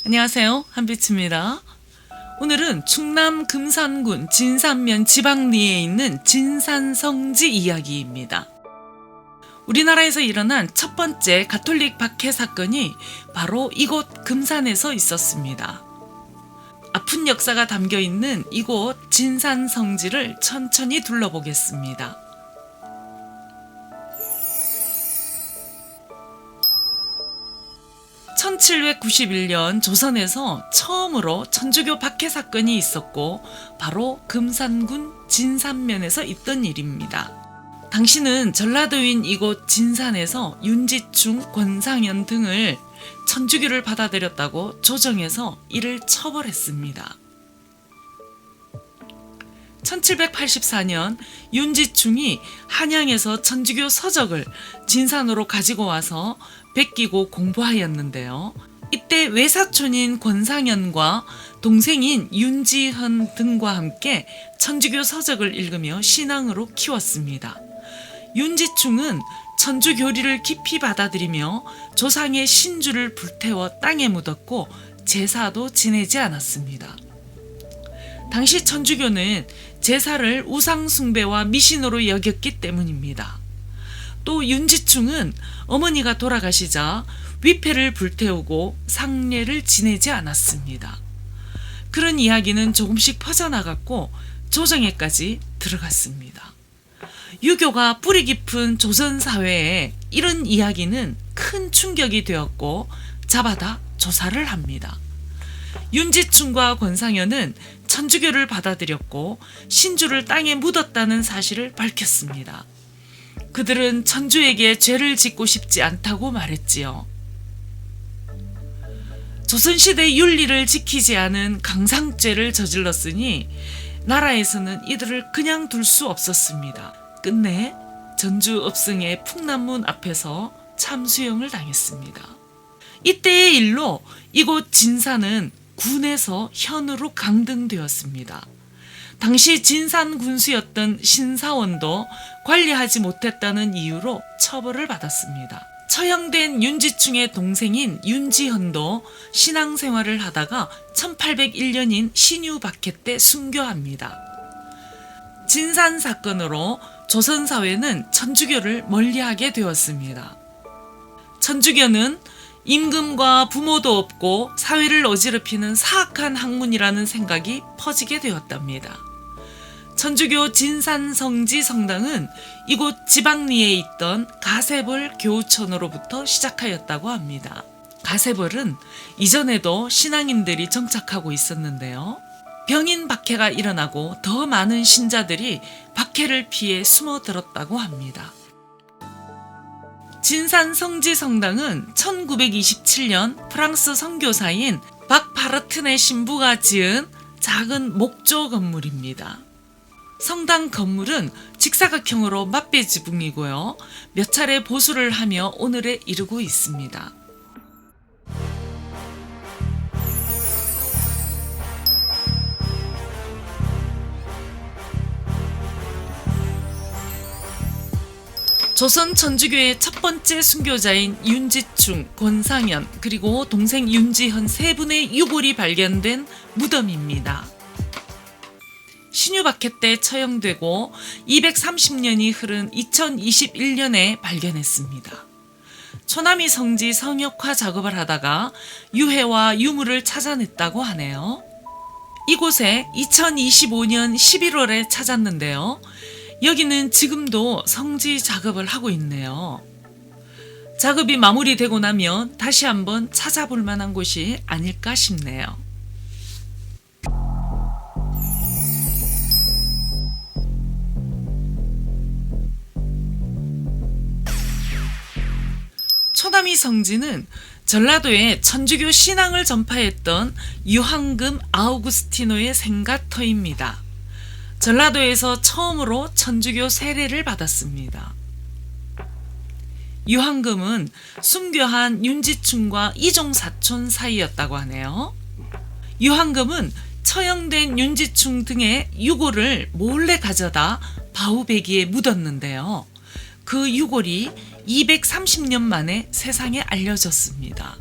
안녕하세요, 한빛입니다. 오늘은 충남 금산군 진산면 지방리에 있는 진산성지 이야기입니다. 우리나라에서 일어난 첫 번째 가톨릭 박해 사건이 바로 이곳 금산에서 있었습니다. 아픈 역사가 담겨 있는 이곳 진산성지를 천천히 둘러보겠습니다. (1791년) 조선에서 처음으로 천주교 박해 사건이 있었고 바로 금산군 진산면에서 있던 일입니다. 당시는 전라도인 이곳 진산에서 윤지충, 권상현 등을 천주교를 받아들였다고 조정해서 이를 처벌했습니다. 1784년 윤지충이 한양에서 천주교 서적을 진산으로 가지고 와서 베끼고 공부하였는데요. 이때 외사촌인 권상현과 동생인 윤지헌 등과 함께 천주교 서적을 읽으며 신앙으로 키웠습니다. 윤지충은 천주교리를 깊이 받아들이며 조상의 신주를 불태워 땅에 묻었고 제사도 지내지 않았습니다. 당시 천주교는 제사를 우상숭배와 미신으로 여겼기 때문입니다. 또 윤지충은 어머니가 돌아가시자 위패를 불태우고 상례를 지내지 않았습니다. 그런 이야기는 조금씩 퍼져나갔고 조정에까지 들어갔습니다. 유교가 뿌리 깊은 조선 사회에 이런 이야기는 큰 충격이 되었고 잡아다 조사를 합니다. 윤지충과 권상현은 천주교를 받아들였고 신주를 땅에 묻었다는 사실을 밝혔습니다. 그들은 천주에게 죄를 짓고 싶지 않다고 말했지요. 조선시대 윤리를 지키지 않은 강상죄를 저질렀으니 나라에서는 이들을 그냥 둘 수 없었습니다. 끝내 전주읍승의 풍남문 앞에서 참수형을 당했습니다. 이때의 일로 이곳 진산은 군에서 현으로 강등되었습니다. 당시 진산 군수였던 신사원도 관리하지 못했다는 이유로 처벌을 받았습니다. 처형된 윤지충의 동생인 윤지헌도 신앙생활을 하다가 1801년인 신유박해 때 순교합니다. 진산 사건으로 조선사회는 천주교를 멀리하게 되었습니다. 천주교는 임금과 부모도 없고 사회를 어지럽히는 사악한 학문이라는 생각이 퍼지게 되었답니다. 천주교 진산성지 성당은 이곳 지방리에 있던 가세벌 교우천으로부터 시작하였다고 합니다. 가세벌은 이전에도 신앙인들이 정착하고 있었는데요. 병인 박해가 일어나고 더 많은 신자들이 박해를 피해 숨어들었다고 합니다. 진산성지 성당은 1927년 프랑스 선교사인 박파르튼의 신부가 지은 작은 목조 건물입니다. 성당 건물은 직사각형으로 맞배 지붕이고요. 몇 차례 보수를 하며 오늘에 이르고 있습니다. 조선 천주교의 첫 번째 순교자인 윤지충, 권상현, 그리고 동생 윤지헌 세 분의 유골이 발견된 무덤입니다. 신유박해 때 처형되고 230년이 흐른 2021년에 발견했습니다. 초남이 성지 성역화 작업을 하다가 유해와 유물을 찾아냈다고 하네요. 이곳에 2025년 11월에 찾았는데요. 여기는 지금도 성지 작업을 하고 있네요. 작업이 마무리되고 나면 다시 한번 찾아볼 만한 곳이 아닐까 싶네요. 초남이 성지는 전라도에 천주교 신앙을 전파했던 유황금 아우구스티노의 생가터입니다. 전라도에서 처음으로 천주교 세례를 받았습니다. 유황금은 순교한 윤지충과 이종사촌 사이였다고 하네요. 유황금은 처형된 윤지충 등의 유골을 몰래 가져다 바우배기에 묻었는데요. 그 유골이 230년 만에 세상에 알려졌습니다.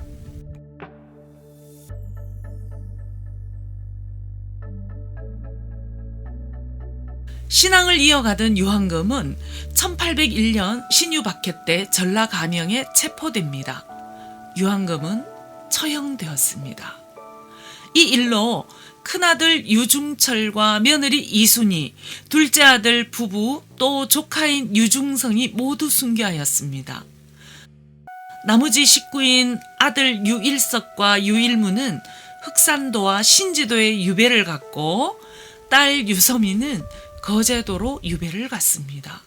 신앙을 이어가던 유한금은 1801년 신유박해 때 전라감영에 체포됩니다. 유한금은 처형되었습니다. 이 일로 큰아들 유중철과 며느리 이순희, 둘째 아들 부부 또 조카인 유중성이 모두 순교하였습니다. 나머지 식구인 아들 유일석과 유일무는 흑산도와 신지도에 유배를 갔고 딸 유서민은 거제도로 유배를 갔습니다.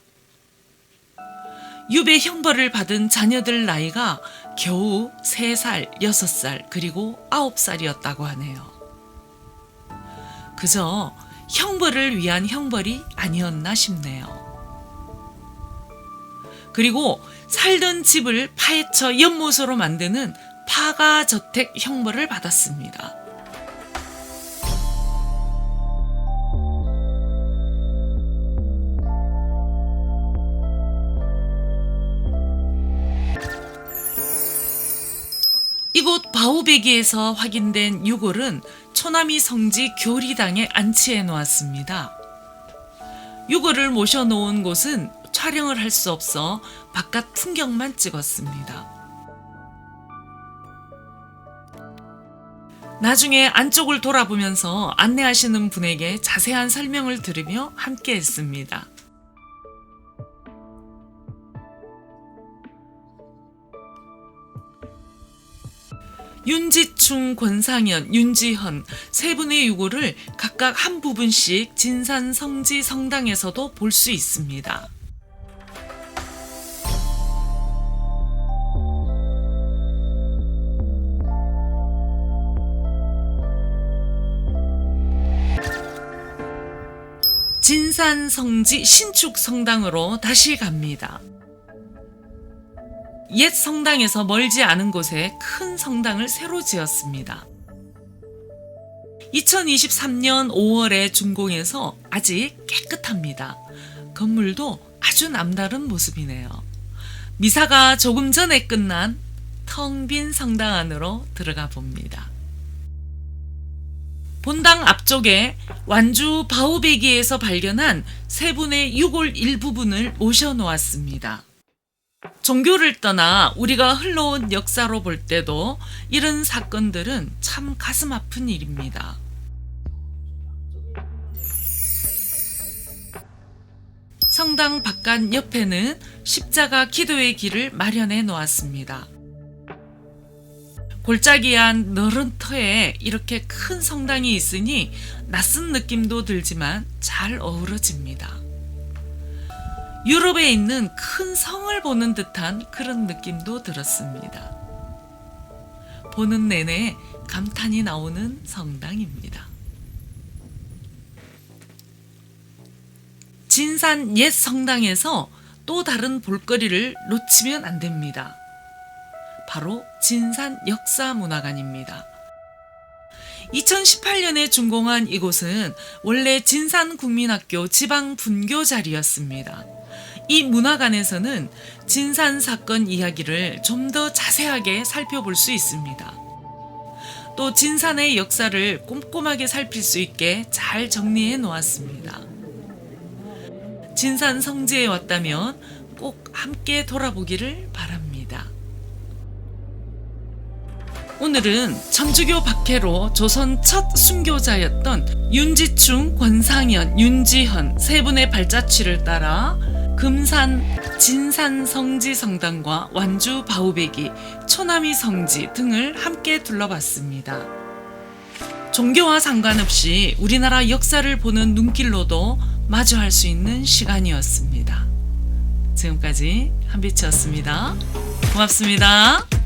유배 형벌을 받은 자녀들 나이가 겨우 3살, 6살, 그리고 9살이었다고 하네요. 그저 형벌을 위한 형벌이 아니었나 싶네요. 그리고 살던 집을 파헤쳐 연못으로 만드는 파가저택 형벌을 받았습니다. 이곳 바우베기에서 확인된 유골은 초남이 성지 교리당에 안치해 놓았습니다. 유골을 모셔놓은 곳은 촬영을 할 수 없어 바깥 풍경만 찍었습니다. 나중에 안쪽을 돌아보면서 안내하시는 분에게 자세한 설명을 들으며 함께 했습니다. 윤지충, 권상현, 윤지현 세 분의 유골을 각각 한 부분씩 진산 성지 성당에서도 볼 수 있습니다. 진산 성지 신축 성당으로 다시 갑니다. 옛 성당에서 멀지 않은 곳에 큰 성당을 새로 지었습니다. 2023년 5월에 준공해서 아직 깨끗합니다. 건물도 아주 남다른 모습이네요. 미사가 조금 전에 끝난 텅 빈 성당 안으로 들어가 봅니다. 본당 앞쪽에 완주 바우베기에서 발견한 세 분의 유골 일부분을 모셔놓았습니다. 종교를 떠나 우리가 흘러온 역사로 볼 때도 이런 사건들은 참 가슴 아픈 일입니다. 성당 바깥 옆에는 십자가 기도의 길을 마련해 놓았습니다. 골짜기한 너른 터에 이렇게 큰 성당이 있으니 낯선 느낌도 들지만 잘 어우러집니다. 유럽에 있는 큰 성을 보는 듯한 그런 느낌도 들었습니다. 보는 내내 감탄이 나오는 성당입니다. 진산 옛 성당에서 또 다른 볼거리를 놓치면 안 됩니다. 바로 진산 역사문화관입니다. 2018년에 준공한 이곳은 원래 진산국민학교 지방분교 자리였습니다. 이 문화관에서는 진산 사건 이야기를 좀 더 자세하게 살펴볼 수 있습니다. 또 진산의 역사를 꼼꼼하게 살필 수 있게 잘 정리해 놓았습니다. 진산 성지에 왔다면 꼭 함께 돌아보기를 바랍니다. 오늘은 천주교 박해로 조선 첫 순교자였던 윤지충, 권상현, 윤지현 세 분의 발자취를 따라 금산 진산 성지 성당과 완주 바우베기, 초남이 성지 등을 함께 둘러봤습니다. 종교와 상관없이 우리나라 역사를 보는 눈길로도 마주할 수 있는 시간이었습니다. 지금까지 한빛이었습니다. 고맙습니다.